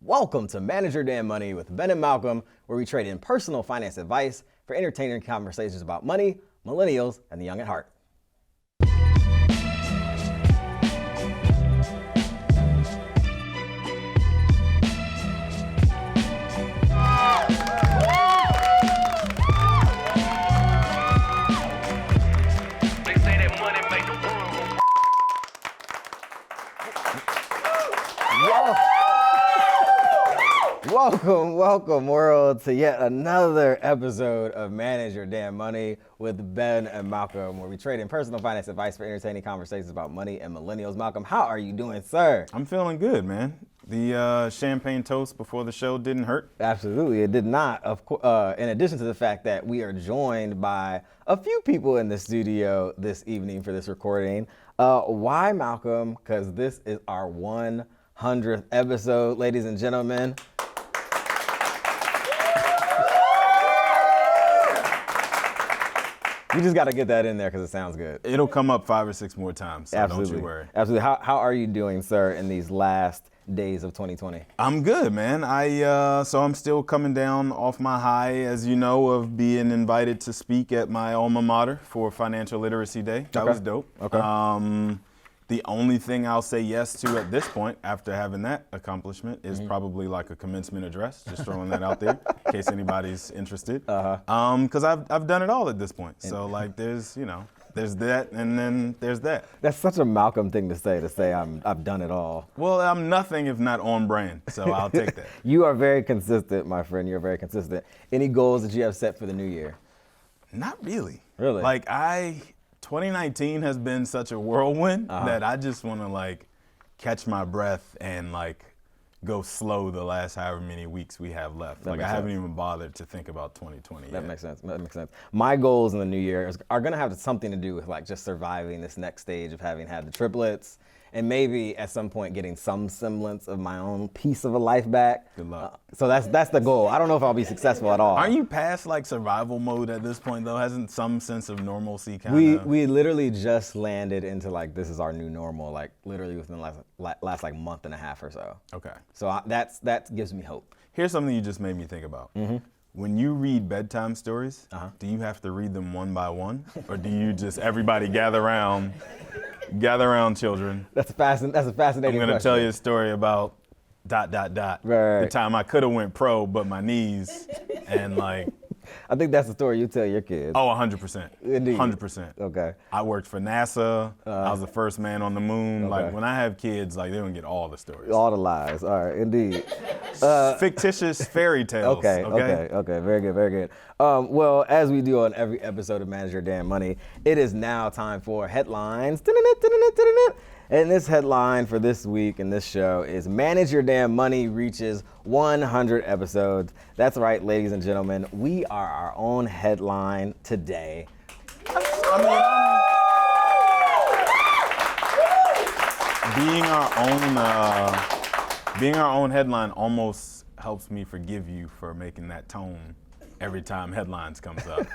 Welcome to Manage Your Damn Money with Ben and Malcolm, where we trade in personal finance advice for entertaining conversations about money, millennials, and the young at heart. Welcome world to yet another episode of Manage Your Damn Money with Ben and Malcolm, where we trade in personal finance advice for entertaining conversations about money and millennials. Malcolm, how are you doing, sir? I'm feeling good, man. The champagne toast before the show didn't hurt. Absolutely, it did not. In addition to the fact that we are joined by a few people in the studio this evening for this recording. Why, Malcolm? Because this is our 100th episode, ladies and gentlemen. You just got to get that in there because it sounds good. It'll come up 5 or 6 more times, so Absolutely. Don't you worry. Absolutely. How are you doing, sir, in these last days of 2020? I'm good, man. So I'm still coming down off my high, as you know, of being invited to speak at my alma mater for Financial Literacy Day. That was dope. Okay. The only thing I'll say yes to at this point, after having that accomplishment, is probably like a commencement address. Just throwing that out there, in case anybody's interested. Because I've done it all at this point. So like, there's that, and then there's that. That's such a Malcolm thing to say I've done it all. Well, I'm nothing if not on brand, so I'll take that. You are very consistent, my friend. You're very consistent. Any goals that you have set for the new year? Not really. Really? 2019 has been such a whirlwind that I just want to catch my breath and go slow the last however many weeks we have left. I haven't even bothered to think about 2020 yet. That makes sense. My goals in the new year are going to have something to do with just surviving this next stage of having had the triplets and maybe at some point getting some semblance of my own piece of a life back. Good luck. So that's the goal. I don't know if I'll be successful at all. Aren't you past survival mode at this point though? Hasn't some sense of normalcy kind of? We literally just landed into this is our new normal, literally within the last month and a half or so. Okay. So that gives me hope. Here's something you just made me think about. Mm-hmm. When you read bedtime stories, do you have to read them one by one, or do you just everybody gather around children? That's a fascinating question. I'm going to tell you a story about ... Right. The time I could have went pro, but my knees and I think that's the story you tell your kids. Oh, 100%. Indeed. 100%. Okay. I worked for NASA. I was the first man on the moon. Okay. When I have kids, they don't get all the stories. All the lies. All right, indeed. Fictitious fairy tales. Okay. Very good. Well, as we do on every episode of Manage Your Damn Money, it is now time for headlines. And this headline for this week in this show is Manage Your Damn Money reaches 100 episodes. That's right, ladies and gentlemen. We are our own headline today. Being our own headline almost helps me forgive you for making that tone every time headlines comes up.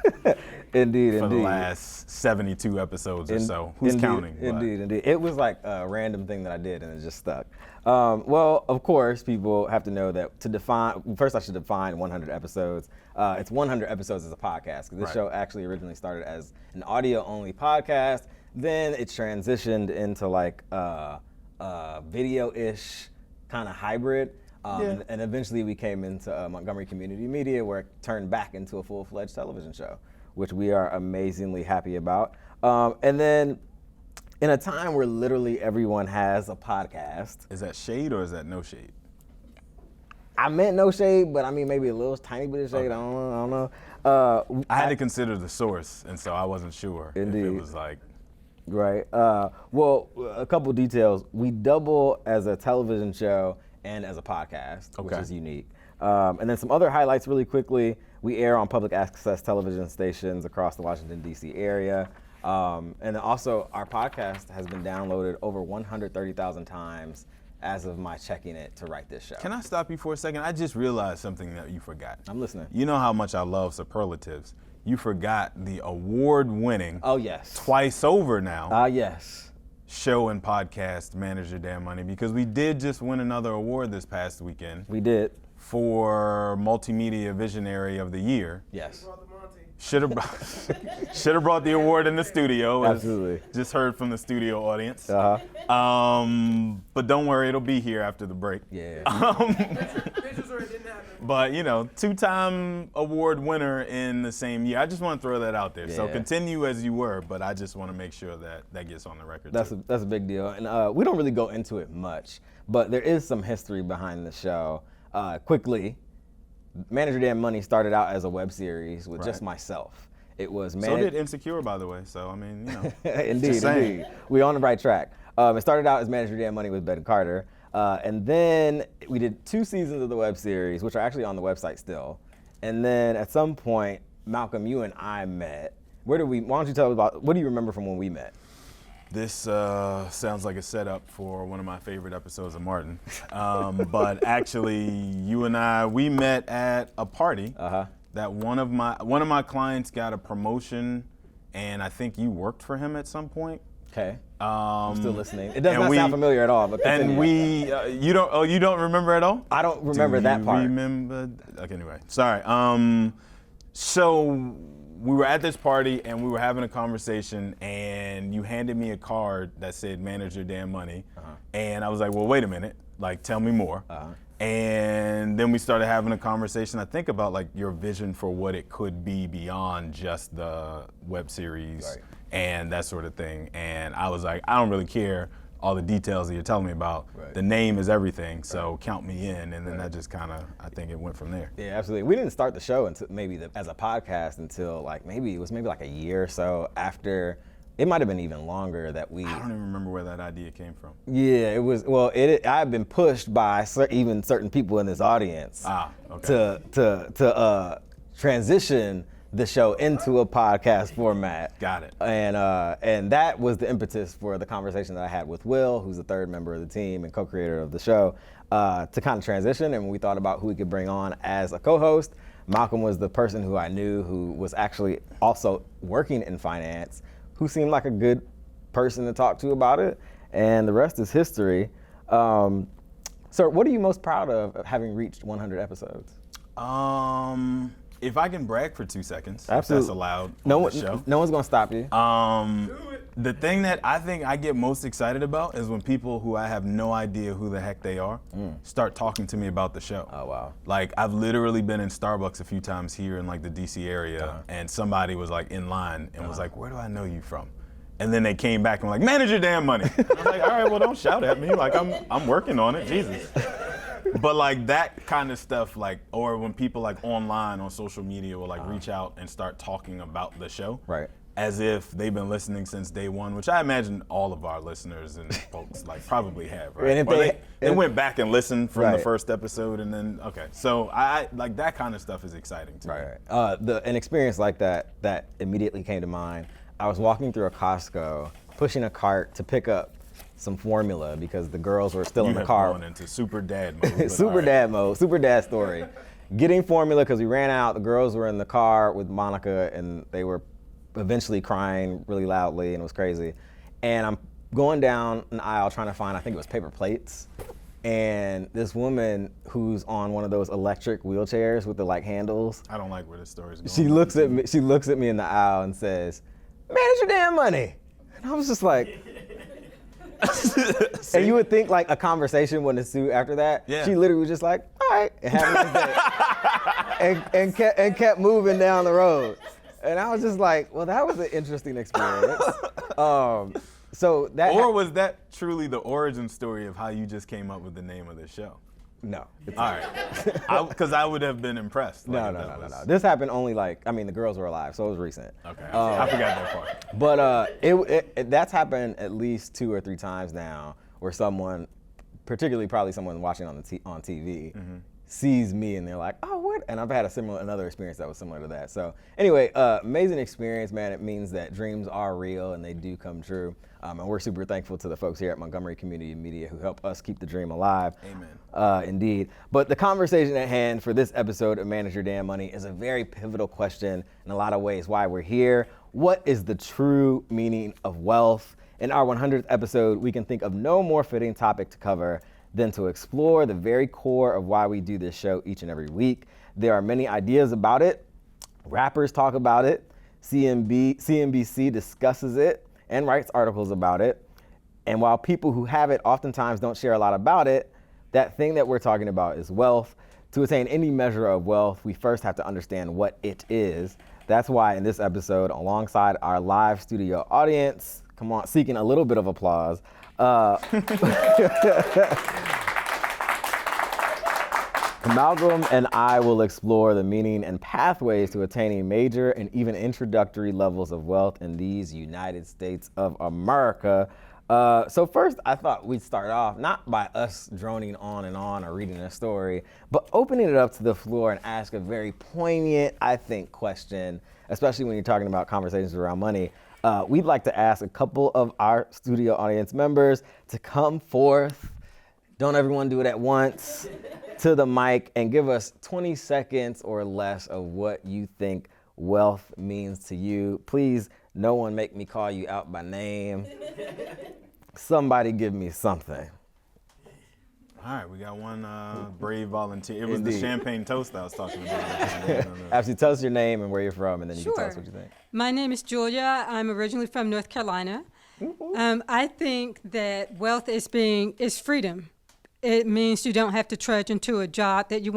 Indeed. For the last 72 episodes or so. Who's counting? Indeed. It was a random thing that I did and it just stuck. Well, of course, people have to know that first I should define 100 episodes. It's 100 episodes as a podcast. This show actually originally started as an audio-only podcast. Then it transitioned into video-ish kind of hybrid. And eventually we came into Montgomery Community Media, where it turned back into a full-fledged television show, which we are amazingly happy about. And then in a time where literally everyone has a podcast. Is that shade or is that no shade? I meant no shade, but I mean maybe a little tiny bit of shade. Okay. I don't know. I had to consider the source, and so I wasn't sure Indeed. If it was Right. Well, a couple details. We double as a television show and as a podcast, which is unique. And then some other highlights really quickly. We air on public access television stations across the Washington, D.C. area. And then also our podcast has been downloaded over 130,000 times as of my checking it to write this show. Can I stop you for a second? I just realized something that you forgot. I'm listening. You know how much I love superlatives. You forgot the award-winning, oh yes, twice over now, yes, show and podcast, Manage Your Damn Money, because we did just win another award this past weekend. We did. For Multimedia Visionary of the Year. Yes. Should have brought the award in the studio. Absolutely. Just heard from the studio audience. Uh-huh. But don't worry, it'll be here after the break. Yeah. But, you know, 2-time award winner in the same year. I just want to throw that out there. Yeah. So continue as you were, but I just want to make sure that that gets on the record. That's a big deal. And we don't really go into it much, but there is some history behind the show. Quickly, Manage Your Damn Money started out as a web series with just myself. It was so did Insecure, by the way. So, I mean, you know. Indeed. We're on the right track. It started out as Manage Your Damn Money with Ben Carter. And then we did 2 seasons of the web series, which are actually on the website still. And then at some point, Malcolm, you and I met. Why don't you tell us about, what do you remember from when we met? This sounds like a setup for one of my favorite episodes of Martin. But actually, you and I, we met at a party that one of my clients got a promotion, and I think you worked for him at some point. Okay. I'm still listening. It does not sound familiar at all. But continue. And you don't remember at all? I don't remember that part. Remember? Okay, anyway, sorry. So we were at this party and we were having a conversation, and you handed me a card that said "Manage Your Damn Money," and I was like, "Well, wait a minute. Like, tell me more." And then we started having a conversation, I think, about like your vision for what it could be beyond just the web series and that sort of thing. And I was like, I don't really care all the details that you're telling me about. The name is everything, so count me in. And then that just kind of, I think it went from there. Yeah, absolutely. We didn't start the show until as a podcast until like maybe like a year or so after. It might have been even longer that we. I don't even remember where that idea came from. Yeah, it was. Well, I've been pushed by even certain people in this audience to transition the show into a podcast format. Got it. And that was the impetus for the conversation that I had with Will, who's the third member of the team and co-creator of the show, to kind of transition. And when we thought about who we could bring on as a co-host, Malcolm was the person who I knew who was actually also working in finance, who seemed like a good person to talk to about it, and the rest is history. So what are you most proud of having reached 100 episodes? If I can brag for 2 seconds, absolutely. If that's allowed on the show. No one's gonna stop you. The thing that I think I get most excited about is when people who I have no idea who the heck they are start talking to me about the show. Oh, wow. Like, I've literally been in Starbucks a few times here in like the DC area, and somebody was like in line and was like, "Where do I know you from?" And then they came back and were like, "Manage your damn money." I was like, "All right, well, don't shout at me. Like, I'm working on it, Jesus." But like that kind of stuff, like, or when people like online on social media will like reach out and start talking about the show, right? As if they've been listening since day one, which I imagine all of our listeners and folks like probably have, right? And if they went back and listened from the first episode, and then so I like that kind of stuff is exciting to me. Right. An experience like that immediately came to mind. I was walking through a Costco, pushing a cart to pick up some formula because the girls were still in the car. Going into super dad mode. Super dad story. Getting formula because we ran out. The girls were in the car with Monica, and they were eventually crying really loudly, and it was crazy. And I'm going down an aisle trying to find, I think it was paper plates. And this woman who's on one of those electric wheelchairs with the like handles. I don't like where this story's going. She looks at me in the aisle and says, "Manage your damn money." And I was just like, and you would think like a conversation wouldn't ensue after that. Yeah. She literally was just like, "All right," and have a nice day. and kept moving down the road. And I was just like, well, that was an interesting experience. So that or was that truly the origin story of how you just came up with the name of the show? No. All right. Because I would have been impressed. No. This happened only the girls were alive, so it was recent. Okay. I forgot that part. But that's happened at least 2 or 3 times now, where someone, particularly probably someone watching on TV, sees me and they're like, "Oh, what?" And I've had another experience that was similar to that. So anyway, amazing experience, man. It means that dreams are real and they do come true. And we're super thankful to the folks here at Montgomery Community Media who help us keep the dream alive. Amen. Indeed. But the conversation at hand for this episode of Manage Your Damn Money is a very pivotal question in a lot of ways. Why we're here. What is the true meaning of wealth? In our 100th episode, we can think of no more fitting topic to cover than to explore the very core of why we do this show each and every week. There are many ideas about it. Rappers talk about it. CNBC discusses it and writes articles about it. And while people who have it oftentimes don't share a lot about it, that thing that we're talking about is wealth. To attain any measure of wealth, we first have to understand what it is. That's why in this episode, alongside our live studio audience, come on, seeking a little bit of applause, Malcolm and I will explore the meaning and pathways to attaining major and even introductory levels of wealth in these United States of America. So first, I thought we'd start off not by us droning on and on or reading a story, but opening it up to the floor and ask a very poignant, I think, question, especially when you're talking about conversations around money. We'd like to ask a couple of our studio audience members to come forth, don't everyone do it at once, to the mic and give us 20 seconds or less of what you think wealth means to you. Please, no one make me call you out by name. Somebody give me something. All right, we got one brave volunteer. It was Indeed. the champagne toast I was talking about. Actually, tell us your name and where you're from, and then you can tell us what you think. My name is Julia. I'm originally from North Carolina. I think that wealth is freedom. It means you don't have to trudge into a job that you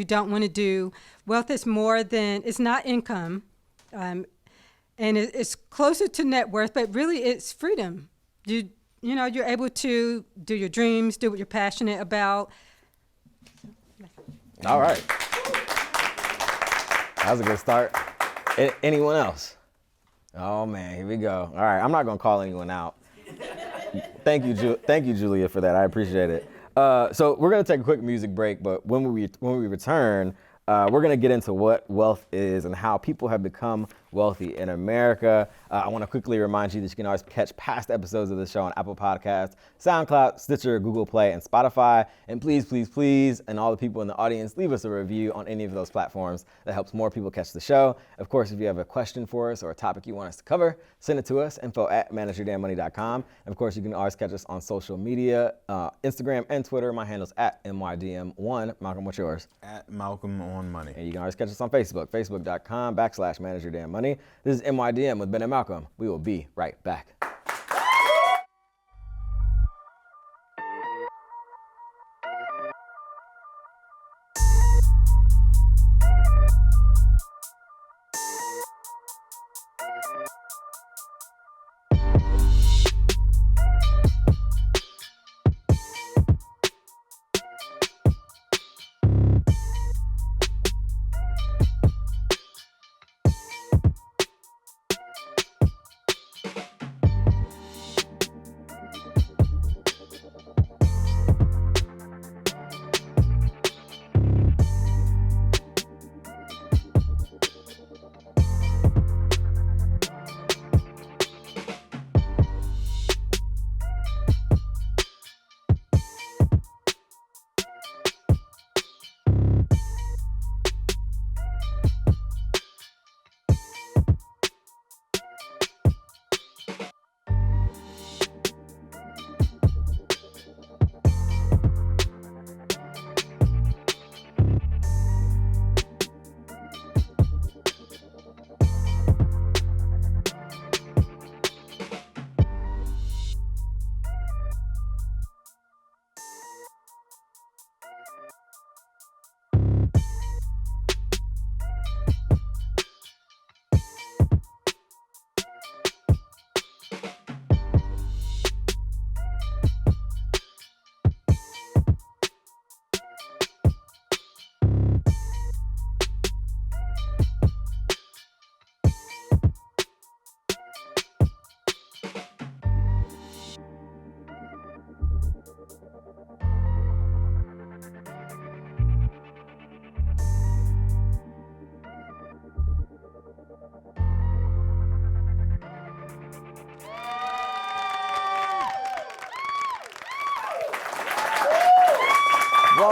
don't want to do. Wealth is more than, it's not income, and it's closer to net worth, but really it's freedom. You're able to do your dreams, do what you're passionate about. All right. That was a good start. Anyone else? Oh man, here we go. All right, I'm not gonna call anyone out. Thank you, Julia, for that. I appreciate it. So we're gonna take a quick music break, but when we return, we're gonna get into what wealth is and how people have become wealthy in America. I wanna quickly remind you that you can always catch past episodes of the show on Apple Podcasts, SoundCloud, Stitcher, Google Play, and Spotify. And please, please, please, and all the people in the audience, leave us a review on any of those platforms. That helps more people catch the show. Of course, if you have a question for us or a topic you want us to cover, send it to us, info@manageyourdamnmoney.com. And of course, you can always catch us on social media, Instagram and Twitter. My handle's @MYDM1. Malcolm, what's yours? @MalcolmOnMoney. And you can always catch us on Facebook, facebook.com/manageyourdamnmoney. This is MYDM with Ben and Malcolm. We will be right back.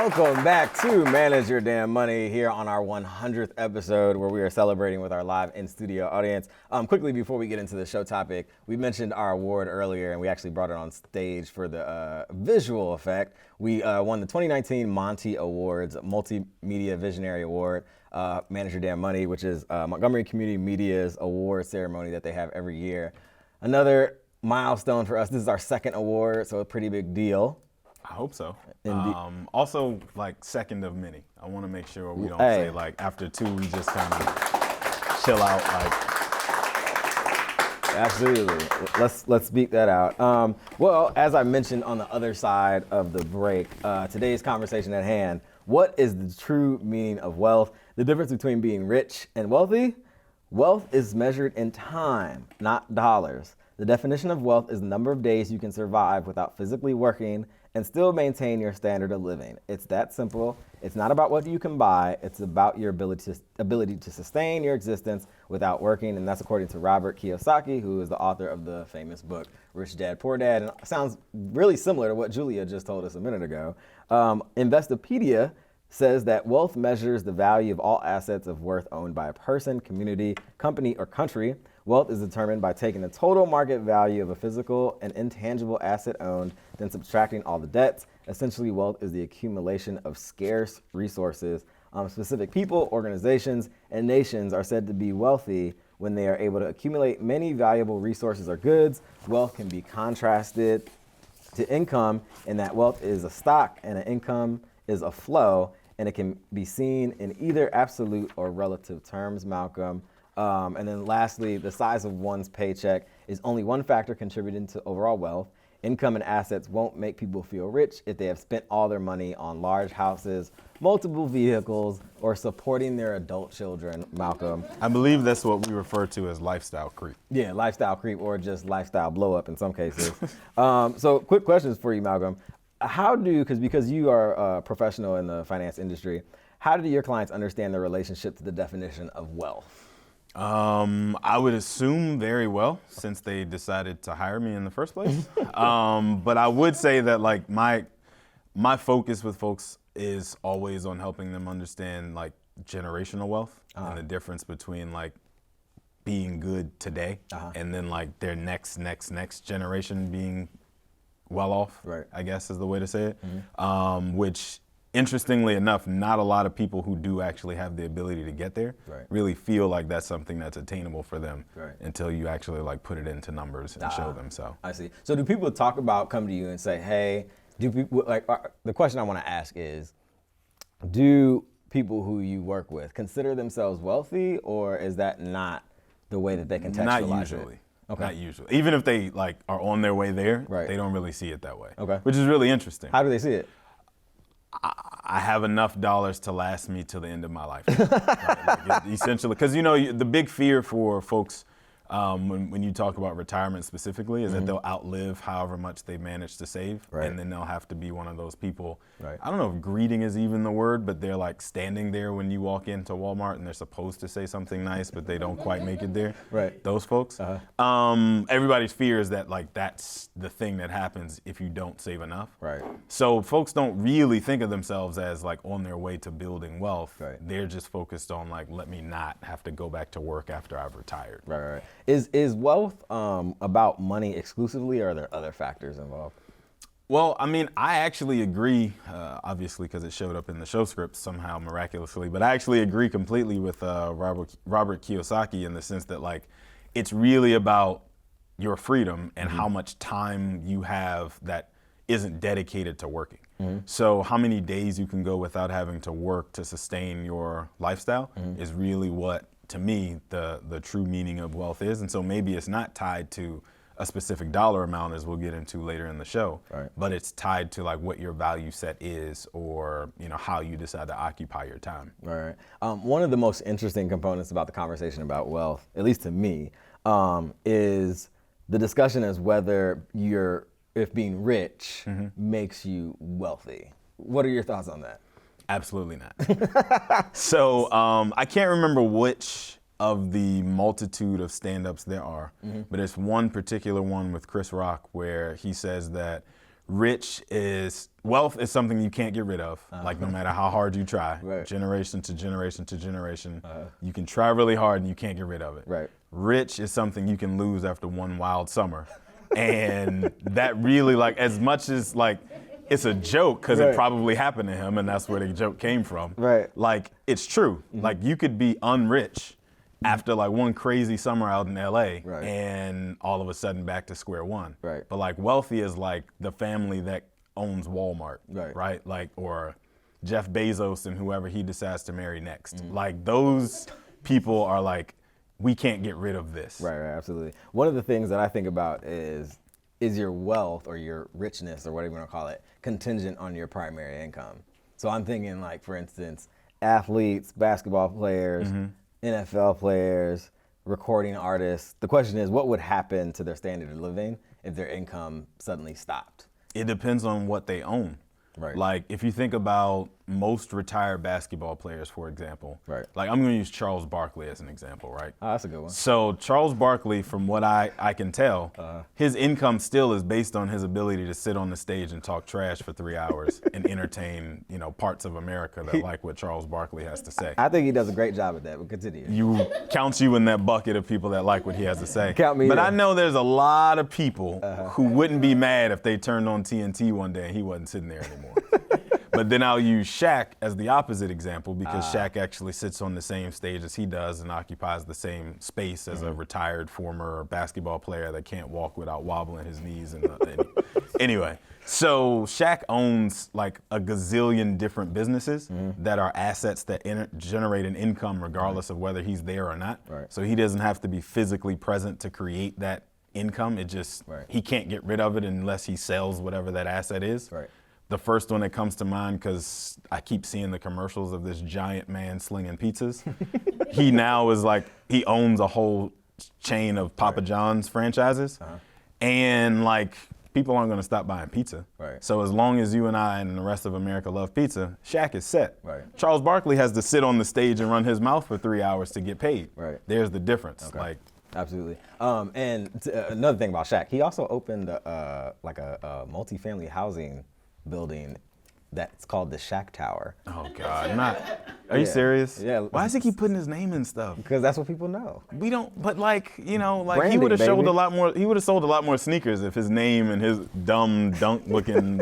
Welcome back to Manage Your Damn Money here on our 100th episode where we are celebrating with our live in-studio audience. Quickly, before we get into the show topic, we mentioned our award earlier and we actually brought it on stage for the visual effect. We won the 2019 Monty Awards Multimedia Visionary Award, Manage Your Damn Money, which is Montgomery Community Media's award ceremony that they have every year. Another milestone for us. This is our second award, so a pretty big deal. I hope so. Also, like, second of many. I want to make sure we don't say, like, after two, we just kind of chill out. Like, absolutely. Let's speak that out. Well, as I mentioned on the other side of the break, today's conversation at hand, what is the true meaning of wealth? The difference between being rich and wealthy? Wealth is measured in time, not dollars. The definition of wealth is the number of days you can survive without physically working and still maintain your standard of living. It's that simple. It's not about what you can buy. It's about your ability to sustain your existence without working. And that's according to Robert Kiyosaki, who is the author of the famous book, Rich Dad, Poor Dad. And it sounds really similar to what Julia just told us a minute ago. Investopedia says that wealth measures the value of all assets of worth owned by a person, community, company, or country. Wealth is determined by taking the total market value of a physical and intangible asset owned, then subtracting all the debts. Essentially, wealth is the accumulation of scarce resources. Specific people, organizations, and nations are said to be wealthy when they are able to accumulate many valuable resources or goods. Wealth can be contrasted to income in that wealth is a stock and an income is a flow, and it can be seen in either absolute or relative terms, Malcolm. And then lastly, the size of one's paycheck is only one factor contributing to overall wealth. Income and assets won't make people feel rich if they have spent all their money on large houses, multiple vehicles, or supporting their adult children, Malcolm. I believe that's what we refer to as lifestyle creep. Yeah, lifestyle creep, or just lifestyle blow up in some cases. So quick questions for you, Malcolm. Because you are a professional in the finance industry, how do your clients understand the relationship to the definition of wealth? I would assume very well, since they decided to hire me in the first place. But I would say that, like, my focus with folks is always on helping them understand, like, generational wealth and the difference between, like, being good today and then, like, their next generation being well off, right, I guess is the way to say it. Which, interestingly enough, not a lot of people who do actually have the ability to get there really feel like that's something that's attainable for them until you actually, like, put it into numbers and show them. So I see. So do people come to you and say, hey, do people, like, the question I want to ask is, do people who you work with consider themselves wealthy, or is that not the way that they contextualize Not usually. it? Okay. Not usually. Even if they, like, are on their way there, they don't really see it that way. Okay. Which is really interesting. How do they see it? I have enough dollars to last me to the end of my life. Essentially, because, you know, the big fear for folks when you talk about retirement specifically is that they'll outlive however much they manage to save, and then they'll have to be one of those people. I don't know if greeting is even the word, but they're, like, standing there when you walk into Walmart and they're supposed to say something nice, but they don't quite make it there. Those folks. Everybody's fear is that, like, that's the thing that happens if you don't save enough. So folks don't really think of themselves as, like, on their way to building wealth. They're just focused on, like, let me not have to go back to work after I've retired. Is wealth about money exclusively, or are there other factors involved? Well, I mean, I actually agree, obviously, because it showed up in the show script somehow miraculously, but I actually agree completely with Robert Kiyosaki in the sense that, like, it's really about your freedom and how much time you have that isn't dedicated to working. So how many days you can go without having to work to sustain your lifestyle is really what, to me, the true meaning of wealth is. And so maybe it's not tied to a specific dollar amount, as we'll get into later in the show, but it's tied to, like, what your value set is, or, you know, how you decide to occupy your time. One of the most interesting components about the conversation about wealth, at least to me, is the discussion as whether if being rich makes you wealthy. What are your thoughts on that? Absolutely not. So I can't remember which of the multitude of stand-ups there are, but it's one particular one with Chris Rock where he says that Wealth is something you can't get rid of, like no matter how hard you try, Right. generation to generation to generation. You can try really hard and you can't get rid of it. Right. Rich is something you can lose after one wild summer. And that really, like, as much as, like, it's a joke because Right. it probably happened to him and that's where the joke came from. Right. Like, it's true. Like, you could be unrich after like one crazy summer out in LA Right. and all of a sudden back to square one. Right. But like wealthy is like the family that owns Walmart, Right. Like, or Jeff Bezos and whoever he decides to marry next. Like those people are like, we can't get rid of this. Right, absolutely. One of the things that I think about is your wealth or your richness or whatever you want to call it contingent on your primary income? So I'm thinking like, for instance, athletes, basketball players, NFL players, recording artists. The question is, what would happen to their standard of living if their income suddenly stopped? It depends on what they own. Right. Like if you think about most retired basketball players, for example. Right. Like I'm going to use Charles Barkley as an example, right? Oh, that's a good one. So Charles Barkley, from what I can tell, his income still is based on his ability to sit on the stage and talk trash for 3 hours and entertain, parts of America that like what Charles Barkley has to say. I think he does a great job at that, but continue. Count you in that bucket of people that like what he has to say. Count me But in. I know there's a lot of people who wouldn't be mad if they turned on TNT one day and he wasn't sitting there anymore. But then I'll use Shaq as the opposite example because Shaq actually sits on the same stage as he does and occupies the same space as a retired former basketball player that can't walk without wobbling his knees. Anyway, so Shaq owns like a gazillion different businesses that are assets that generate an income regardless of whether he's there or not. Right. So he doesn't have to be physically present to create that income. It just, he can't get rid of it unless he sells whatever that asset is. Right. The first one that comes to mind, because I keep seeing the commercials of this giant man slinging pizzas. He now is like, he owns a whole chain of Papa John's franchises. And like, people aren't going to stop buying pizza. Right. So as long as you and I and the rest of America love pizza, Shaq is set. Right. Charles Barkley has to sit on the stage and run his mouth for 3 hours to get paid. Right. There's the difference. Okay. Like, Absolutely. Another thing about Shaq, he also opened a multifamily housing building that's called the Shaq Tower. oh God, are you serious? Yeah. Why does he keep putting his name in stuff? Because that's what people know. We don't, but like, he Branding, would have sold baby. a lot more, he would have sold a lot more sneakers if his name and his dumb dunk looking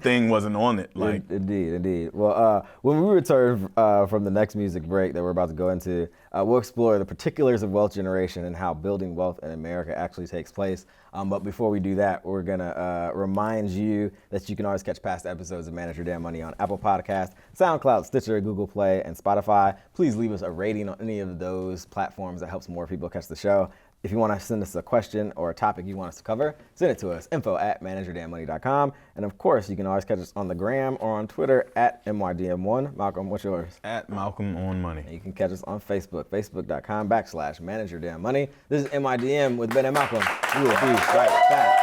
thing wasn't on it. Like, Indeed. Well, when we return from the next music break that we're about to go into, we'll explore the particulars of wealth generation and how building wealth in America actually takes place. But before we do that, we're gonna remind you that you can always catch past episodes of Manage Your Damn Money on Apple Podcasts, SoundCloud, Stitcher, Google Play, and Spotify. Please leave us a rating on any of those platforms. That helps more people catch the show. If you want to send us a question or a topic you want us to cover, send it to us, info@manageyourdamnmoney.com. And of course, you can always catch us on the gram or on Twitter @MYDM1. Malcolm, what's yours? @Malcolm on Money. And you can catch us on Facebook, facebook.com/manageyourdamnmoney. This is MIDM with Ben and Malcolm. We will be right back.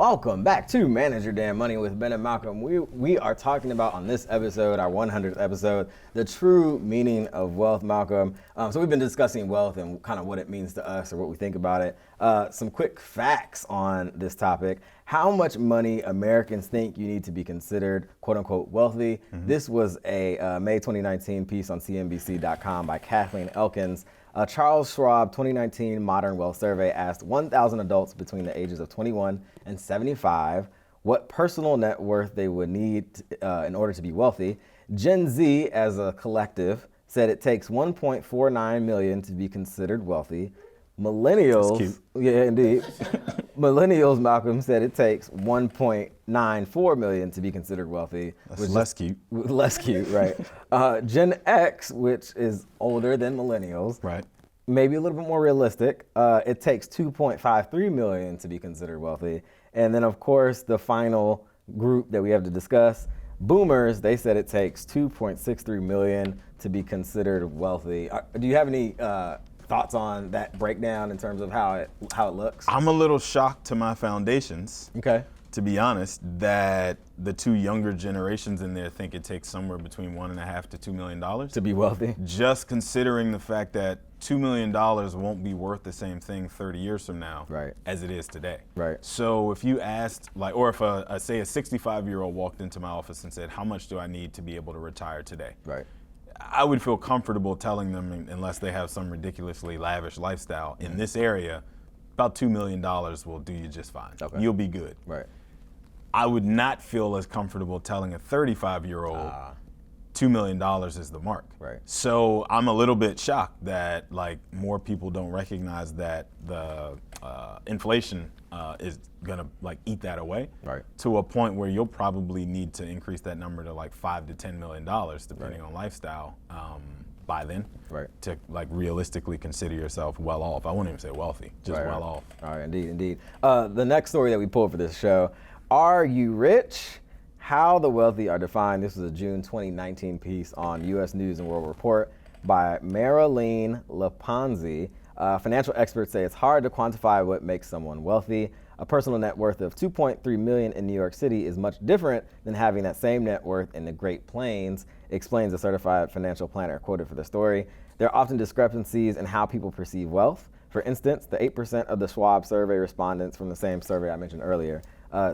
Welcome back to Manage Your Damn Money with Ben and Malcolm. We are talking about on this episode, our 100th episode, the true meaning of wealth, Malcolm. So we've been discussing wealth and kind of what it means to us or what we think about it. Some quick facts on this topic. How much money Americans think you need to be considered quote unquote wealthy. This was a May 2019 piece on CNBC.com by Kathleen Elkins. Charles Schwab 2019 Modern Wealth Survey asked 1,000 adults between the ages of 21 and 75 what personal net worth they would need in order to be wealthy. Gen Z, as a collective, said it takes 1.49 million to be considered wealthy. Millennials, That's cute. Yeah, indeed. Millennials, Malcolm, said it takes 1.94 million to be considered wealthy. That's less cute. Less cute, right? Gen X, which is older than millennials, Right. maybe a little bit more realistic. It takes 2.53 million to be considered wealthy. And then, of course, the final group that we have to discuss, boomers, they said it takes 2.63 million to be considered wealthy. Do you have any thoughts on that breakdown in terms of how it looks? I'm a little shocked to my foundations, Okay. to be honest, that the two younger generations in there think it takes somewhere between $1.5 to $2 million. To be wealthy? Just considering the fact that $2 million won't be worth the same thing 30 years from now Right. as it is today. Right. So if you asked, like, or if say a 65-year-old walked into my office and said, how much do I need to be able to retire today? Right. I would feel comfortable telling them, unless they have some ridiculously lavish lifestyle in this area, about $2 million will do you just fine. Okay. You'll be good. Right. I would not feel as comfortable telling a 35-year-old $2 million is the mark. Right. So I'm a little bit shocked that like more people don't recognize that the inflation is gonna like eat that away. Right. To a point where you'll probably need to increase that number to like $5 to $10 million, depending on lifestyle, by then. Right. To like realistically consider yourself well off. I wouldn't even say wealthy, just Right, well right. off. All right, indeed. The next story that we pulled for this show, Are You Rich? How the Wealthy Are Defined. This was a June 2019 piece on U.S. News and World Report by Marilyn Leponzi. Financial experts say it's hard to quantify what makes someone wealthy. A personal net worth of 2.3 million in New York City is much different than having that same net worth in the Great Plains, explains a certified financial planner quoted for the story. There are often discrepancies in how people perceive wealth. For instance, the 8% of the Schwab survey respondents from the same survey I mentioned earlier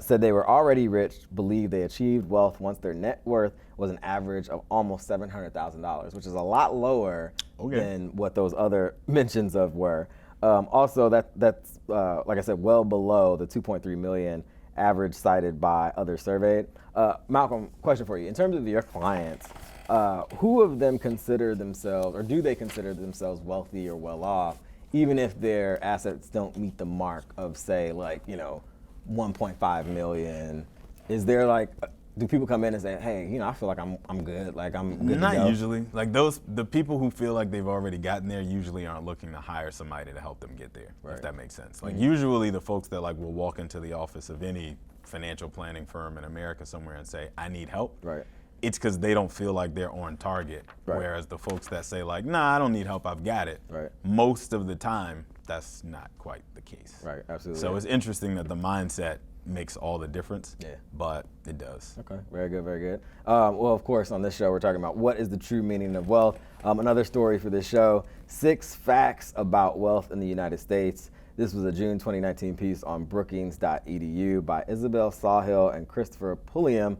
said they were already rich, believed they achieved wealth once their net worth was an average of almost $700,000, which is a lot lower than what those other mentions of were. Also, that's like I said, well below the 2.3 million average cited by others surveyed. Malcolm, question for you. In terms of your clients, who of them consider themselves, or do they consider themselves wealthy or well off, even if their assets don't meet the mark of, say, like, 1.5 million? Is there like, do people come in and say, hey, I feel like I'm good, like I'm good to go? Not usually. Like the people who feel like they've already gotten there usually aren't looking to hire somebody to help them get there, if that makes sense. Like usually the folks that like will walk into the office of any financial planning firm in America somewhere and say, I need help. Right. It's because they don't feel like they're on target. Right. Whereas the folks that say like, nah, I don't need help, I've got it. Right. Most of the time, that's not quite the case. Right, absolutely. So it's interesting that the mindset makes all the difference. Yeah. But it does. Okay, very good, very good. Well, of course, on this show, we're talking about what is the true meaning of wealth. Another story for this show, 6 facts about wealth in the United States. This was a June 2019 piece on Brookings.edu by Isabel Sawhill and Christopher Pulliam.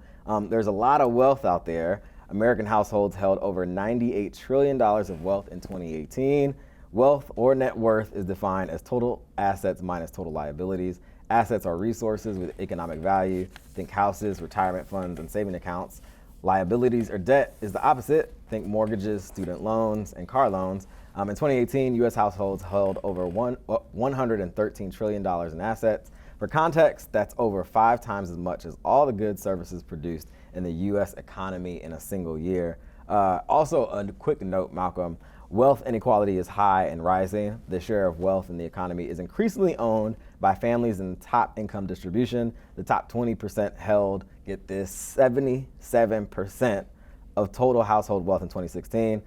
There's a lot of wealth out there. American households held over $98 trillion of wealth in 2018. Wealth or net worth is defined as total assets minus total liabilities. Assets are resources with economic value. Think houses, retirement funds, and saving accounts. Liabilities or debt is the opposite. Think mortgages, student loans, and car loans. In 2018, U.S. households held over $113 trillion in assets. For context, that's over 5 times as much as all the goods services produced in the U.S. economy in a single year. Also, a quick note, Malcolm, wealth inequality is high and rising. The share of wealth in the economy is increasingly owned by families in top income distribution. The top 20% held, get this, 77% of total household wealth in 2016.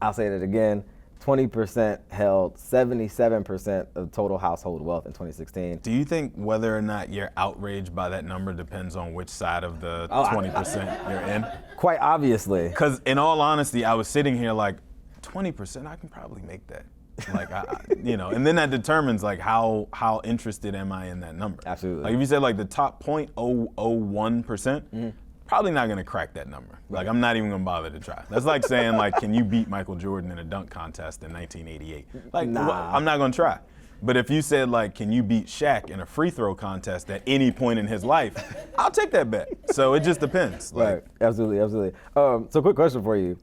I'll say that again. 20% held 77% of total household wealth in 2016. Do you think whether or not you're outraged by that number depends on which side of the 20% you're in? Quite obviously. Because in all honesty, I was sitting here like, 20%, I can probably make that. Like, and then that determines like how interested am I in that number. Absolutely. Like if you said like the top 0.001%, probably not gonna crack that number. Like I'm not even gonna bother to try. That's like saying like, can you beat Michael Jordan in a dunk contest in 1988? Like, nah. I'm not gonna try. But if you said like, can you beat Shaq in a free throw contest at any point in his life, I'll take that bet. So it just depends. Like, right, absolutely. So quick question for you.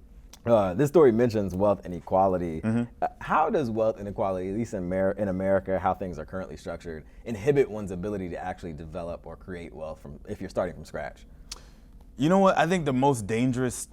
This story mentions wealth inequality. How does wealth inequality, at least in America, how things are currently structured, inhibit one's ability to actually develop or create wealth if you're starting from scratch? You know what? I think the most dangerous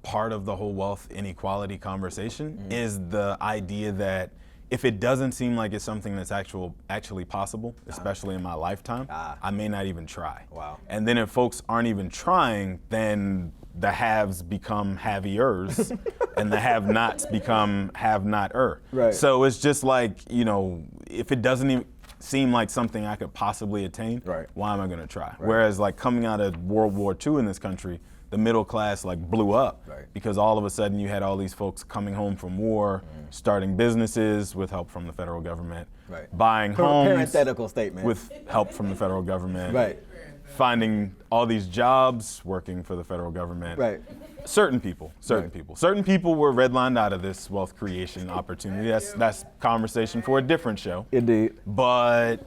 part of the whole wealth inequality conversation is the idea that if it doesn't seem like it's something that's actually possible, especially in my lifetime, I may not even try. Wow. And then if folks aren't even trying, then the haves become have-ers and the have-nots become have-not-er. Right. So it's just like, if it doesn't even seem like something I could possibly attain, why am I gonna try? Right. Whereas like coming out of World War II in this country, the middle class blew up because all of a sudden you had all these folks coming home from war, starting businesses with help from the federal government, buying homes parenthetical statement with help from the federal government, finding all these jobs working for the federal government. Certain people were redlined out of this wealth creation opportunity. That's conversation for a different show. Indeed. But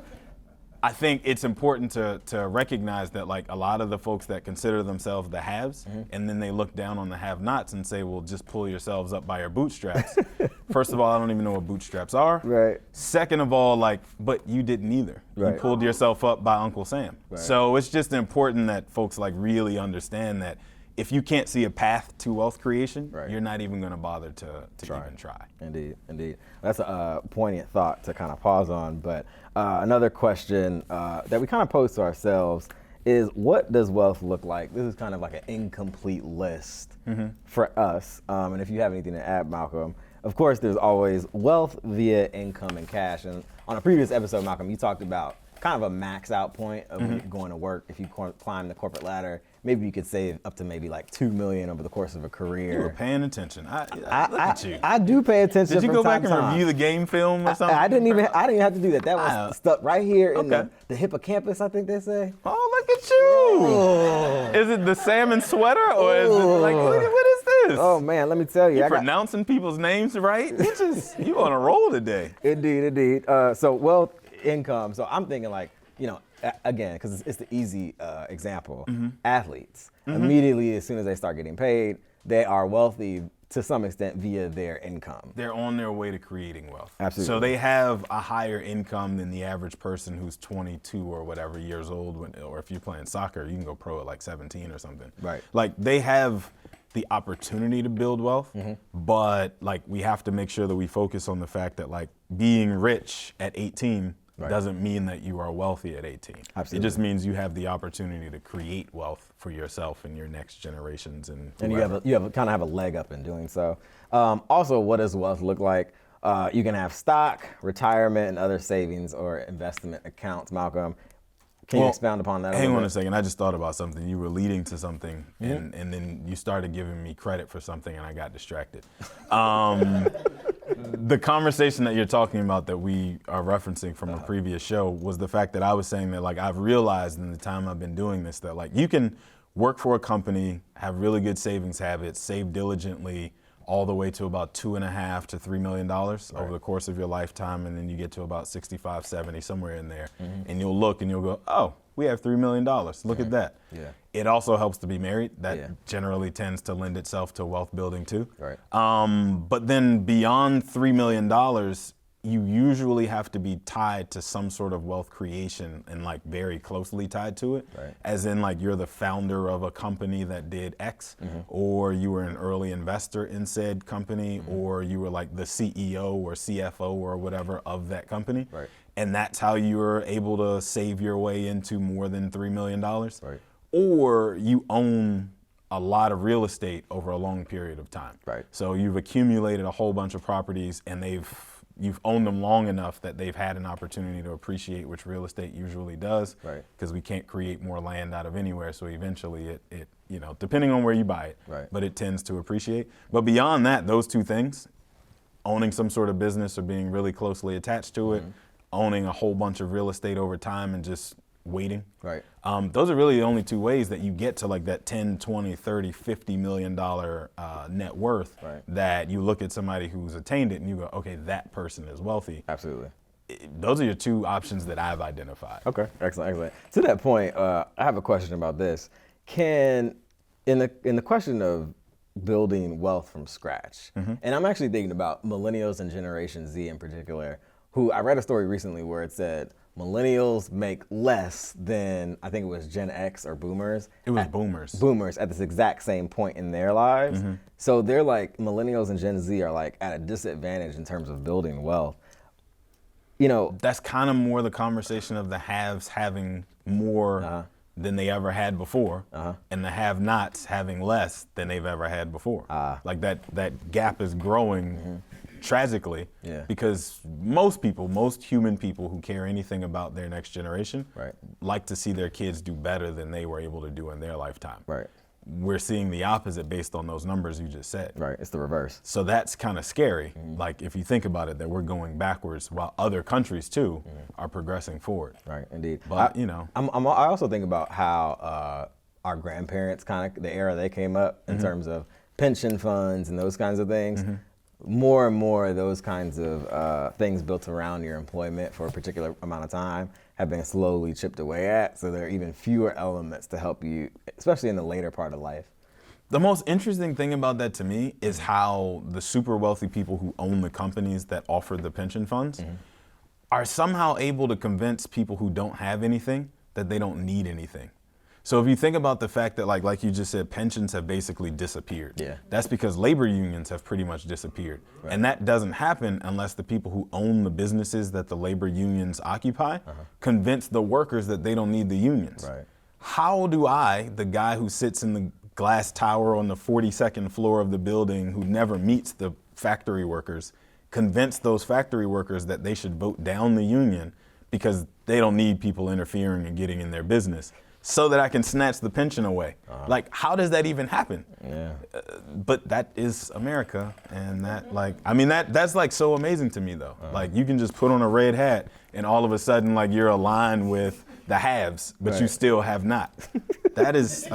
I think it's important to recognize that a lot of the folks that consider themselves the haves, and then they look down on the have-nots and say, well, just pull yourselves up by your bootstraps. First of all, I don't even know what bootstraps are. Right. Second of all, but you didn't either. You pulled yourself up by Uncle Sam. So it's just important that folks really understand that if you can't see a path to wealth creation, you're not even going to bother to even try. Indeed. That's a poignant thought to kind of pause on. But another question that we kind of pose to ourselves is, what does wealth look like? This is kind of like an incomplete list for us. And if you have anything to add, Malcolm, of course, there's always wealth via income and cash. And on a previous episode, Malcolm, you talked about kind of a max out point of when you're going to work. If you climb the corporate ladder, maybe you could save up to maybe $2 million over the course of a career. You were paying attention. Look at you. I do pay attention. Did you go back and review the game film or something? I didn't even have to do that. That was stuck right here in the hippocampus, I think they say. Oh, look at you. Oh. Is it the salmon sweater or is it what is this? Oh man, let me tell you. You pronouncing people's names right? You on a roll today. Indeed. So wealth, income. So I'm thinking again, because it's the easy example, athletes, immediately as soon as they start getting paid, they are wealthy to some extent via their income. They're on their way to creating wealth. Absolutely. So they have a higher income than the average person who's 22 or whatever years old, or if you're playing soccer, you can go pro at 17 or something. Right. They have the opportunity to build wealth, but we have to make sure that we focus on the fact that being rich at 18 doesn't mean that you are wealthy at 18. Absolutely. It just means you have the opportunity to create wealth for yourself and your next generations and you kind of have a leg up in doing so. Also, what does wealth look like? You can have stock, retirement, and other savings or investment accounts. Malcolm, can you expound upon that? Hang on a second. I just thought about something. You were leading to something, and then you started giving me credit for something, and I got distracted. The conversation that you're talking about that we are referencing from a previous show was the fact that I was saying that I've realized in the time I've been doing this that you can work for a company, have really good savings habits, save diligently all the way to about $2.5 to $3 million over the course of your lifetime, and then you get to about 65, 70, somewhere in there, and you'll look and you'll go, oh, we have $3 million. Look at that. Yeah. It also helps to be married. That generally tends to lend itself to wealth building too. Right. But then beyond $3 million, you usually have to be tied to some sort of wealth creation and very closely tied to it. Right. As in you're the founder of a company that did X, or you were an early investor in said company, or you were the CEO or CFO or whatever of that company. Right. And that's how you were able to save your way into more than $3 million. Right. Or you own a lot of real estate over a long period of time. Right. So you've accumulated a whole bunch of properties, and you've owned them long enough that they've had an opportunity to appreciate, which real estate usually does. Right. Because we can't create more land out of anywhere, so eventually it depending on where you buy it, right, but it tends to appreciate. But beyond that, those two things, owning some sort of business or being really closely attached to it, owning a whole bunch of real estate over time and just waiting. Right. Those are really the only two ways that you get to like that 10, 20, 30, $50 million net worth, right, that you look at somebody who's attained it and you go, okay, that person is wealthy. Absolutely. Those are your two options that I've identified. Okay, excellent. To that point, I have a question about this. In the question of building wealth from scratch, and I'm actually thinking about millennials and Generation Z in particular, who I read a story recently where it said millennials make less than, I think it was Gen X or boomers. It was boomers. Boomers at this exact same point in their lives. So they're like, millennials and Gen Z are like at a disadvantage in terms of building wealth. You know, that's kind of more the conversation of the haves having more than they ever had before, and the have-nots having less than they've ever had before. Like that gap is growing tragically, because most human people who care anything about their next generation, like to see their kids do better than they were able to do in their lifetime. Right. We're seeing the opposite based on those numbers you just said. Right, it's the reverse. So that's kind of scary. Like if you think about it, that we're going backwards while other countries too are progressing forward. Right, indeed. But I also think about how our grandparents, kind of the era they came up in terms of pension funds and those kinds of things. More and more those kinds of things built around your employment for a particular amount of time have been slowly chipped away at. So there are even fewer elements to help you, especially in the later part of life. The most interesting thing about that to me is how the super wealthy people who own the companies that offer the pension funds are somehow able to convince people who don't have anything that they don't need anything. So if you think about the fact that like you just said, pensions have basically disappeared. Yeah. That's because labor unions have pretty much disappeared. Right. And that doesn't happen unless the people who own the businesses that the labor unions occupy convince the workers that they don't need the unions. Right. How do I, the guy who sits in the glass tower on the 42nd floor of the building who never meets the factory workers, convince those factory workers that they should vote down the union because they don't need people interfering and getting in their business, so that I can snatch the pension away? Like, how does that even happen? Yeah. But that is America, and that's like so amazing to me though. Like you can just put on a red hat and all of a sudden like you're aligned with the haves, but you still have not. That is,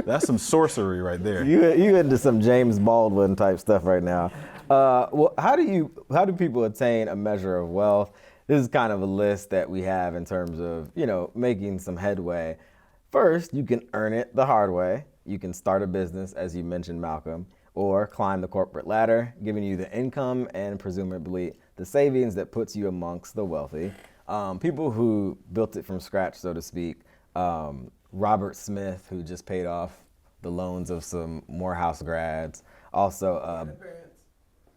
that's some sorcery right there. You into some James Baldwin type stuff right now. Well, how do people attain a measure of wealth? This is kind of a list that we have in terms of, making some headway. First, you can earn it the hard way. You can start a business, as you mentioned, Malcolm, or climb the corporate ladder, giving you the income and presumably the savings that puts you amongst the wealthy. People who built it from scratch, so to speak. Robert Smith, who just paid off the loans of some Morehouse grads. Also, And their parents.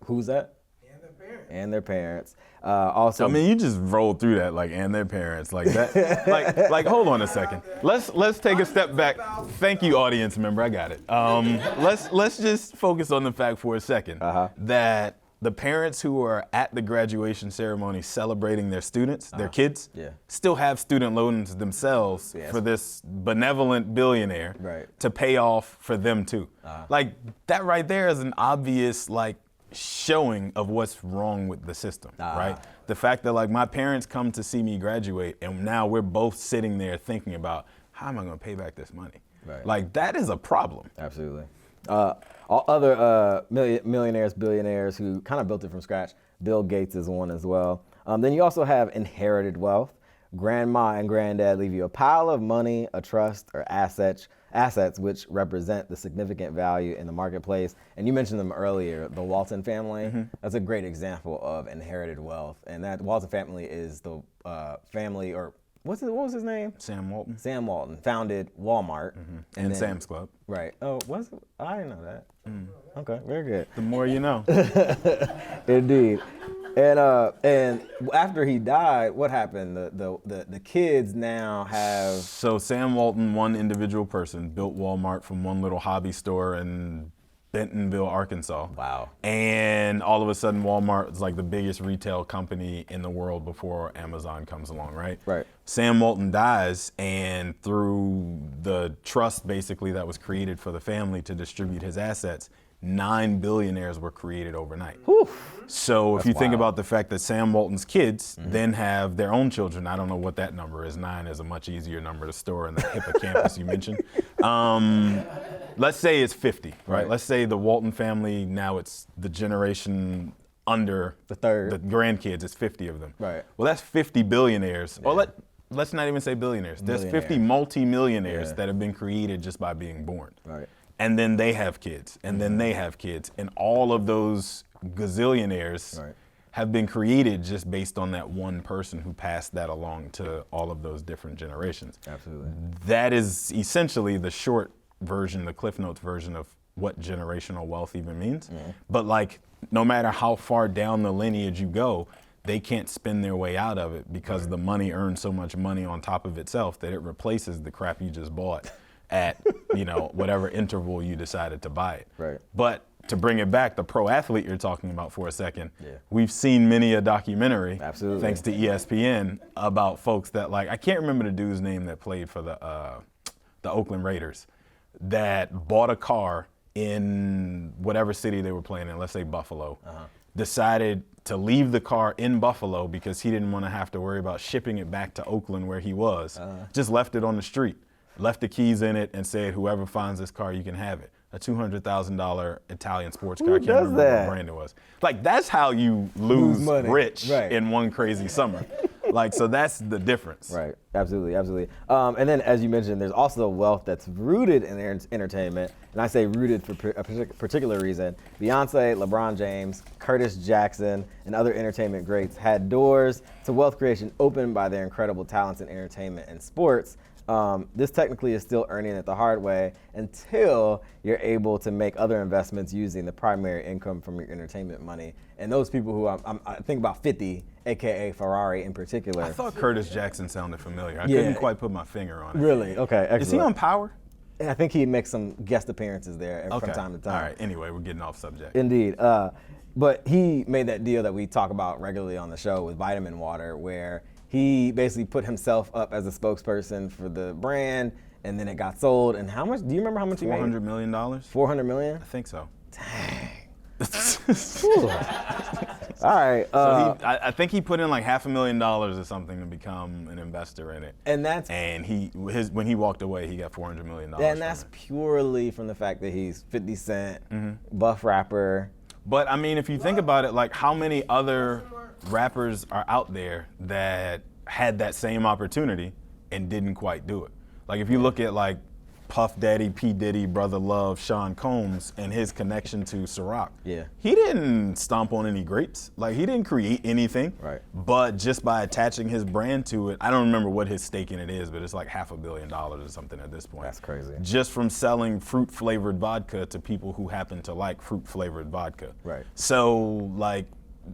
Who's that? And their parents. And their parents. Also, you just rolled through that like, and their parents, like that. like hold on a second. Let's take a step back. Thank you, audience member. I got it. Let's just focus on the fact for a second that the parents who are at the graduation ceremony celebrating their students, their kids, still have student loans themselves for this benevolent billionaire to pay off for them too. Like that right there is an obvious showing of what's wrong with the system, right? The fact that my parents come to see me graduate and now we're both sitting there thinking about how am I going to pay back this money? Right. That is a problem. Absolutely. All other millionaires, billionaires who kind of built it from scratch. Bill Gates is one as well. Then you also have inherited wealth. Grandma and granddad leave you a pile of money, a trust, or assets which represent the significant value in the marketplace. And you mentioned them earlier, the Walton family. That's a great example of inherited wealth. And that Walton family is the family, or what was his name? Sam Walton. Sam Walton founded Walmart. And then, Sam's Club. Right. Oh, I didn't know that. Okay, very good. The more you know. Indeed. And after he died, what happened? The kids now have. So Sam Walton, one individual person, built Walmart from one little hobby store in Bentonville, Arkansas. Wow. And all of a sudden Walmart is like the biggest retail company in the world before Amazon comes along, right? Right. Sam Walton dies, and through the trust basically that was created for the family to distribute his assets, 9 billionaires were created overnight. Whew. So if you think about the fact that Sam Walton's kids then have their own children, I don't know what that number is. 9 is a much easier number to store in the hippocampus you mentioned. Let's say it's 50, right? Let's say the Walton family, now it's the generation under the third. The grandkids, it's 50 of them. Right. Well, that's 50 billionaires. Yeah. Well, let's not even say billionaires. There's 50 multi-millionaires that have been created just by being born. Right. And then they have kids, and then they have kids, and all of those gazillionaires have been created just based on that one person who passed that along to all of those different generations. Absolutely. That is essentially the short version, the Cliff Notes version of what generational wealth even means. But like, no matter how far down the lineage you go, they can't spin their way out of it because the money earns so much money on top of itself that it replaces the crap you just bought at whatever interval you decided to buy it. Right. But to bring it back, the pro athlete you're talking about for a second, we've seen many a documentary, thanks to ESPN, about folks that I can't remember the dude's name that played for the Oakland Raiders, that bought a car in whatever city they were playing in, let's say Buffalo, decided to leave the car in Buffalo because he didn't want to have to worry about shipping it back to Oakland where he was, just left it on the street. Left the keys in it and said, whoever finds this car, you can have it. A $200,000 Italian sports car. I can't remember what brand it was. That's how you lose money. Rich in one crazy summer. So that's the difference. Right, absolutely, absolutely. And then, as you mentioned, there's also wealth that's rooted in entertainment. And I say rooted for a particular reason. Beyonce, LeBron James, Curtis Jackson, and other entertainment greats had doors to wealth creation opened by their incredible talents in entertainment and sports. This technically is still earning it the hard way until you're able to make other investments using the primary income from your entertainment money. And those people who I think about 50, aka Ferrari in particular. I thought Curtis Jackson sounded familiar. I couldn't quite put my finger on it. Really? Okay, excellent. Is he on Power? I think he makes some guest appearances there from time to time. All right, anyway, we're getting off subject. Indeed. But he made that deal that we talk about regularly on the show with vitamin water, where he basically put himself up as a spokesperson for the brand, and then it got sold. And how much? Do you remember how much he made? $400 million. $400 million? I think so. Dang. All right. So I think he put in $500,000 or something to become an investor in it. And that's when he walked away, he got $400 million. And that's purely from the fact that he's 50 Cent, buff rapper. But I mean, if you think about it, how many other rappers are out there that had that same opportunity and didn't quite do it? If you look at Puff Daddy, P. Diddy, Brother Love, Sean Combs, and his connection to Ciroc. He didn't stomp on any grapes. He didn't create anything. Right. But just by attaching his brand to it, I don't remember what his stake in it is, but it's $500 million or something at this point. That's crazy. Just from selling fruit-flavored vodka to people who happen to like fruit-flavored vodka. Right. So,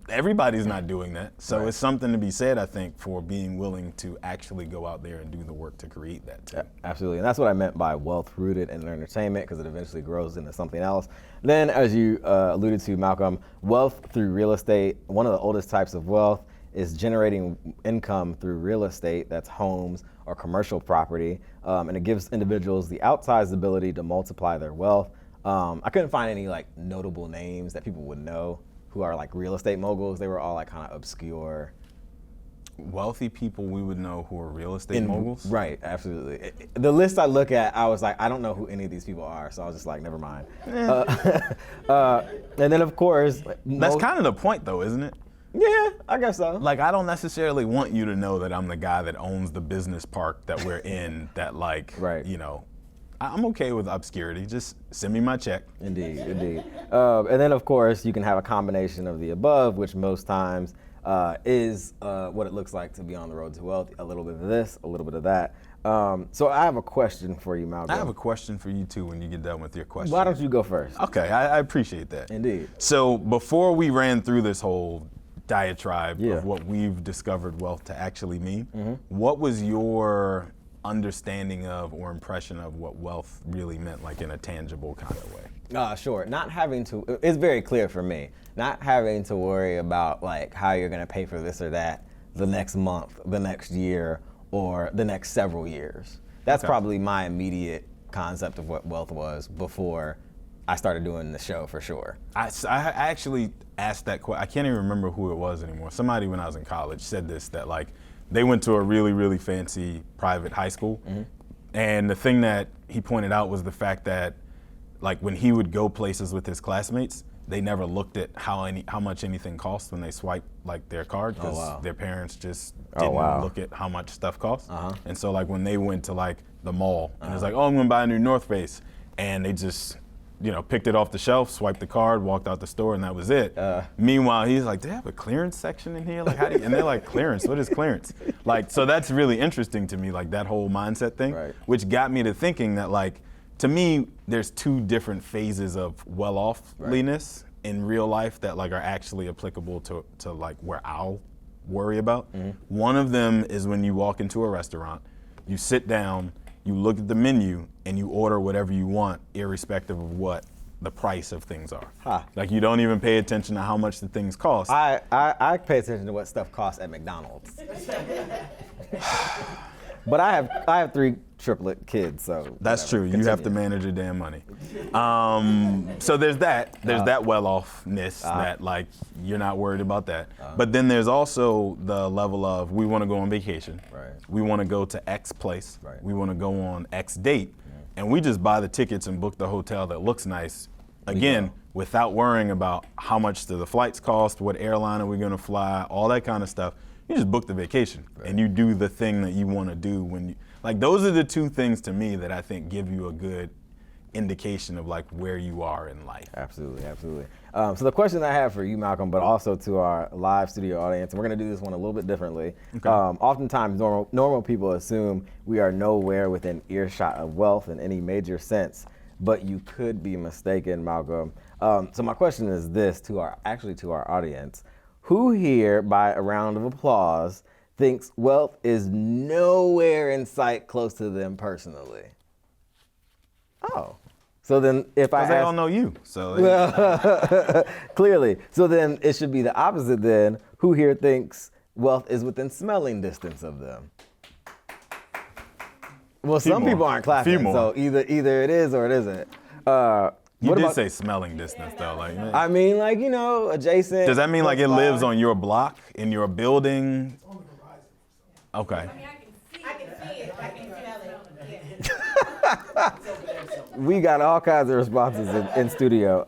everybody's not doing that. So it's something to be said, I think, for being willing to actually go out there and do the work to create that too. Yeah, absolutely. And that's what I meant by wealth rooted in entertainment, because it eventually grows into something else. Then, as you alluded to, Malcolm, wealth through real estate. One of the oldest types of wealth is generating income through real estate, that's homes or commercial property. And it gives individuals the outsized ability to multiply their wealth. I couldn't find any notable names that people would know who are real estate moguls. They were all kind of obscure. Wealthy people we would know who are real estate moguls? Right, absolutely. The list I look at, I was I don't know who any of these people are, so I was just never mind. And then of course, that's kind of the point though, isn't it? Yeah, I guess so. I don't necessarily want you to know that I'm the guy that owns the business park that we're in that I'm okay with obscurity. Just send me my check. Indeed, indeed. And then, of course, you can have a combination of the above, which most times is what it looks like to be on the road to wealth. A little bit of this, a little bit of that. So I have a question for you, Malcolm. I have a question for you, too, when you get done with your question. Why don't you go first? Okay, I appreciate that. Indeed. So before we ran through this whole diatribe of what we've discovered wealth to actually mean, what was your understanding of or impression of what wealth really meant, like in a tangible kind of way? Sure. Not having to, it's very clear for me, not having to worry about like how you're gonna pay for this or that the next month, the next year, or the next several years. That's probably my immediate concept of what wealth was before I started doing the show, for sure. I actually asked that question. I can't even remember who it was anymore. Somebody when I was in college said this, that like they went to a really, really fancy private high school. And the thing that he pointed out was the fact that like when he would go places with his classmates, they never looked at how much anything cost when they swiped like their card, because their parents just didn't look at how much stuff costs. And so like when they went to like the mall and it's like, oh, I'm gonna buy a new North Face, and they just picked it off the shelf, swiped the card, walked out the store, and that was it. Meanwhile, he's like, do they have a clearance section in here? Like, how do you, and they're like, clearance, what is clearance? Like, so that's really interesting to me, like that whole mindset thing, which got me to thinking that like, to me, there's two different phases of well-offliness in real life that like are actually applicable to like where I'll worry about. One of them is when you walk into a restaurant, you sit down, you look at the menu, and you order whatever you want, irrespective of what the price of things are. Like you don't even pay attention to how much the things cost. I pay attention to what stuff costs at McDonald's. But I have 3 triplet kids, so that's true. You have to manage your damn money. So there's that. There's that well-offness that like you're not worried about that. But then there's also the level of we want to go on vacation. We want to go to X place. We want to go on X date, and we just buy the tickets and book the hotel that looks nice. Again, without worrying about how much do the flights cost, what airline are we going to fly, all that kind of stuff. You just book the vacation and you do the thing that you want to do when you, like those are the two things to me that I think give you a good indication of like where you are in life. Absolutely, absolutely. So the question I have for you, Malcolm, but also to our live studio audience, and we're going to do this one a little bit differently. Oftentimes normal people assume we are nowhere within earshot of wealth in any major sense, but you could be mistaken, Malcolm. So my question is this to our audience. Who here, by a round of applause, thinks wealth is nowhere in sight close to them personally? Oh, so then if I ask, they all know you, so clearly. So then it should be the opposite then. Who here thinks wealth is within smelling distance of them? Well, some people aren't clapping, so either it is or it isn't. You did say smelling distance though, like. I mean, like adjacent. Does that mean like it lives on your block, in your building? It's on the horizon. Okay. I mean, I can see it. I can smell it. We got all kinds of responses in studio.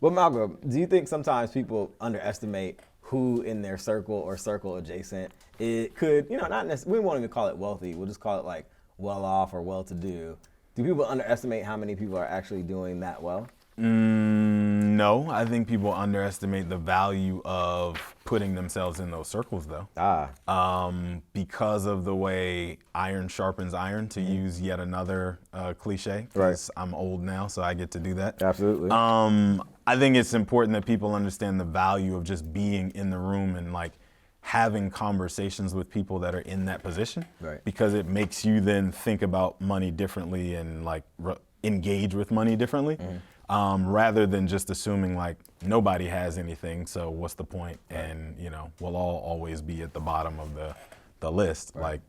Well, Malcolm, do you think sometimes people underestimate who in their circle or circle adjacent it could, not necessarily, we won't even call it wealthy. We'll just call it like well off or well to do. Do people underestimate how many people are actually doing that well? No, I think people underestimate the value of putting themselves in those circles, though. Because of the way iron sharpens iron, to use yet another cliche. Because I'm old now, so I get to do that. Absolutely. I think it's important that people understand the value of just being in the room and like having conversations with people that are in that position, because it makes you then think about money differently and like engage with money differently, rather than just assuming like nobody has anything, so what's the point? And we'll all always be at the bottom of the list. Like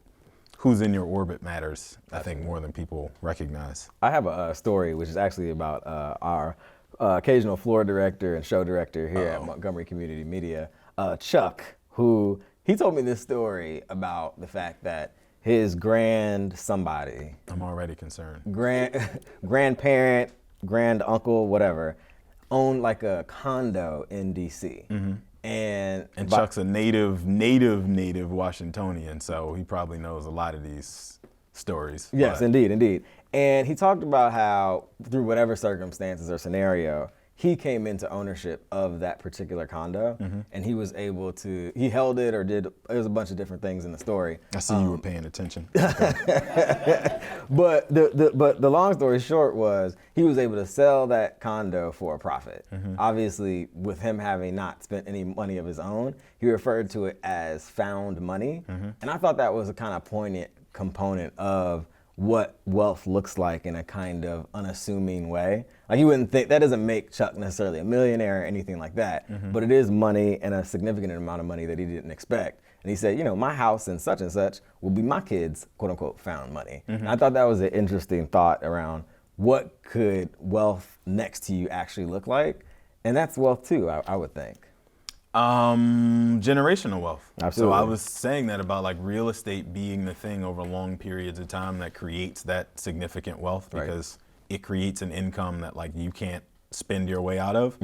who's in your orbit matters, I think, more than people recognize. I have a story which is actually about our occasional floor director and show director here at Montgomery Community Media, Chuck, who he told me this story about the fact that his I'm already concerned. Grandparent, grand uncle, whatever, owned like a condo in DC. And Chuck's a native Washingtonian, so he probably knows a lot of these stories. Yes, indeed. And he talked about how through whatever circumstances or scenario, he came into ownership of that particular condo, and he was able to, he held it or did, there's a bunch of different things in the story. I see you were paying attention. But the long story short was he was able to sell that condo for a profit. Obviously, with him having not spent any money of his own, he referred to it as found money. And I thought that was a kind of poignant component of what wealth looks like in a kind of unassuming way. Like you wouldn't think, that doesn't make Chuck necessarily a millionaire or anything like that, but it is money and a significant amount of money that he didn't expect. And he said, you know, my house and such will be my kids' quote unquote found money. And I thought that was an interesting thought around what could wealth next to you actually look like? And that's wealth too, I would think. Generational wealth. Absolutely. So I was saying that about like real estate being the thing over long periods of time that creates that significant wealth because it creates an income that like you can't spend your way out of.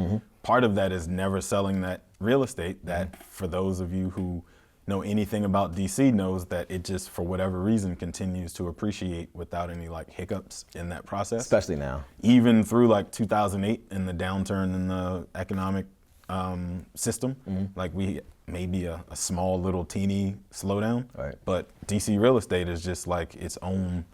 Part of that is never selling that real estate that for those of you who know anything about DC knows that it just for whatever reason continues to appreciate without any like hiccups in that process. Especially now. Even through like 2008 and the downturn in the economic system, like we maybe a small little teeny slowdown, but DC real estate is just like its own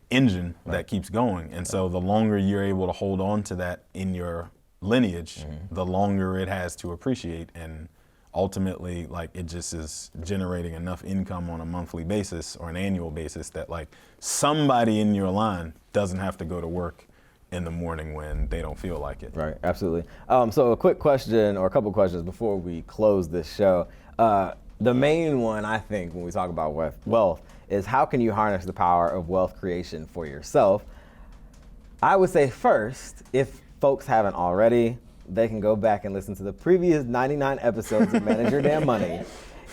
engine that keeps going. And so the longer you're able to hold on to that in your lineage, the longer it has to appreciate. And ultimately, like it just is generating enough income on a monthly basis or an annual basis that like somebody in your line doesn't have to go to work in the morning when they don't feel like it. Right, absolutely. So a quick question or a couple questions before we close this show. The main one, I think, when we talk about wealth is how can you harness the power of wealth creation for yourself? I would say first, if folks haven't already, they can go back and listen to the previous 99 episodes of Manage Your Damn Money.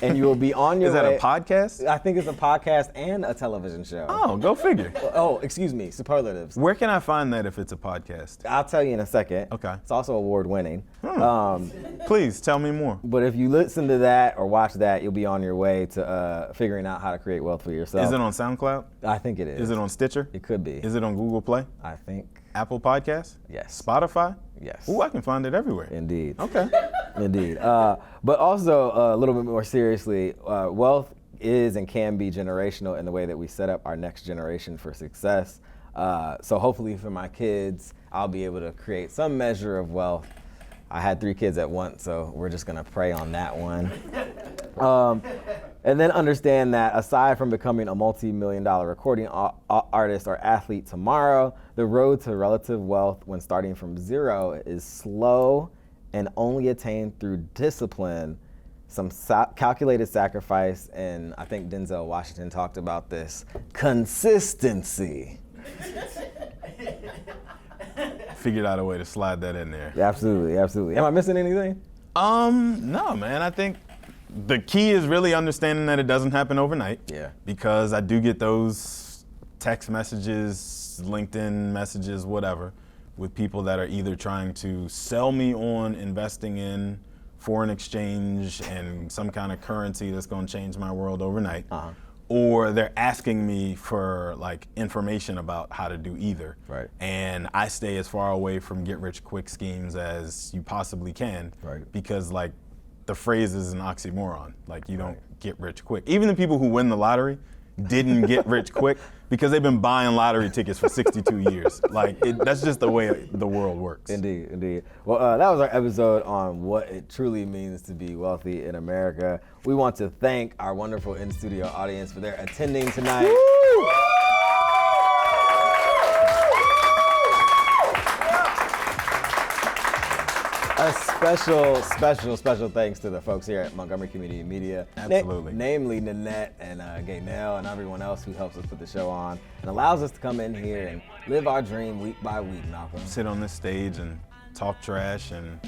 And you will be on your way. Is that a podcast? I think it's a podcast and a television show. Oh, go figure. Oh, excuse me, superlatives. Where can I find that if it's a podcast? I'll tell you in a second. Okay. It's also award-winning. Please tell me more. But if you listen to that or watch that, you'll be on your way to figuring out how to create wealth for yourself. Is it on SoundCloud? I think it is. Is it on Stitcher? It could be. Is it on Google Play? I think. Apple Podcasts? Yes. Spotify? Yes. Ooh, I can find it everywhere. Indeed. Okay. Indeed. But also, a little bit more seriously, wealth is and can be generational in the way that we set up our next generation for success. So hopefully for my kids, I'll be able to create some measure of wealth. I had 3 kids at once, so we're just gonna pray on that one. And then understand that aside from becoming a multi-million-dollar recording artist or athlete tomorrow, the road to relative wealth when starting from zero is slow and only attained through discipline, some calculated sacrifice, and I think Denzel Washington talked about this, consistency. Figured out a way to slide that in there. Absolutely, absolutely. Am I missing anything? No, man. I think the key is really understanding that it doesn't happen overnight. Yeah. Because I do get those text messages, LinkedIn messages, whatever, with people that are either trying to sell me on investing in foreign exchange and some kind of currency that's going to change my world overnight. Or they're asking me for like information about how to do either. Right. And I stay as far away from get rich quick schemes as you possibly can. Right. Because like the phrase is an oxymoron. Like you don't get rich quick. Even the people who win the lottery didn't get rich quick because they've been buying lottery tickets for 62 years. Like that's just the way the world works. Indeed, indeed. Well, that was our episode on what it truly means to be wealthy in America. We want to thank our wonderful in-studio audience for their attending tonight. Woo! A special thanks to the folks here at Montgomery Community Media. Absolutely. Namely Nanette and Gaynell and everyone else who helps us put the show on and allows us to come in here and live our dream week by week, Malcolm. Sit on this stage and talk trash and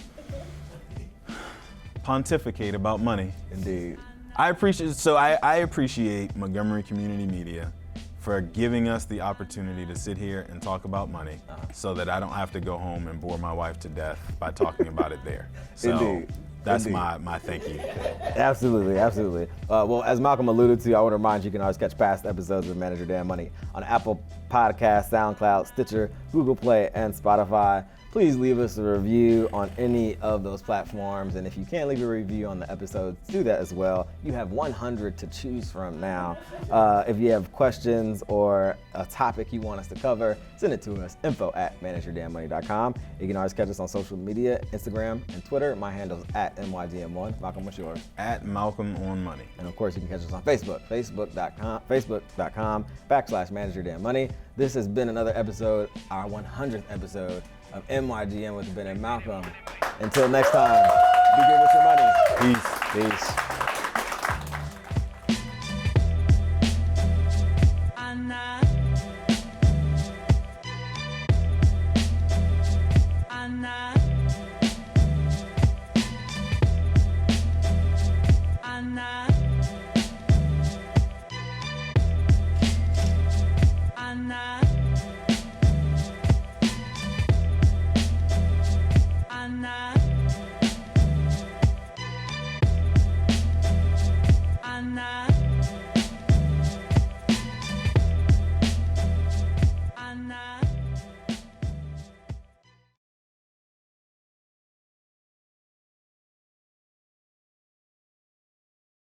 pontificate about money. Indeed. I appreciate Montgomery Community Media for giving us the opportunity to sit here and talk about money so that I don't have to go home and bore my wife to death by talking about it there. So Indeed. that's Indeed. my thank you. Absolutely, absolutely. Well, as Malcolm alluded to, I want to remind you can always catch past episodes of Manage Your Damn Money on Apple Podcasts, SoundCloud, Stitcher, Google Play, and Spotify. please leave us a review on any of those platforms. And if you can't leave a review on the episodes, do that as well. You have 100 to choose from now. If you have questions or a topic you want us to cover, send it to us, info@manageyourdamnmoney.com. You can always catch us on social media, Instagram and Twitter. My handle's @MYDM1. Malcolm, what's yours? @MalcolmOnMoney. And of course, you can catch us on Facebook, facebook.com/manageyourdamnmoney. This has been another episode, our 100th episode of MYGM with Ben and Malcolm. Until next time, be good with your money. Peace. Peace.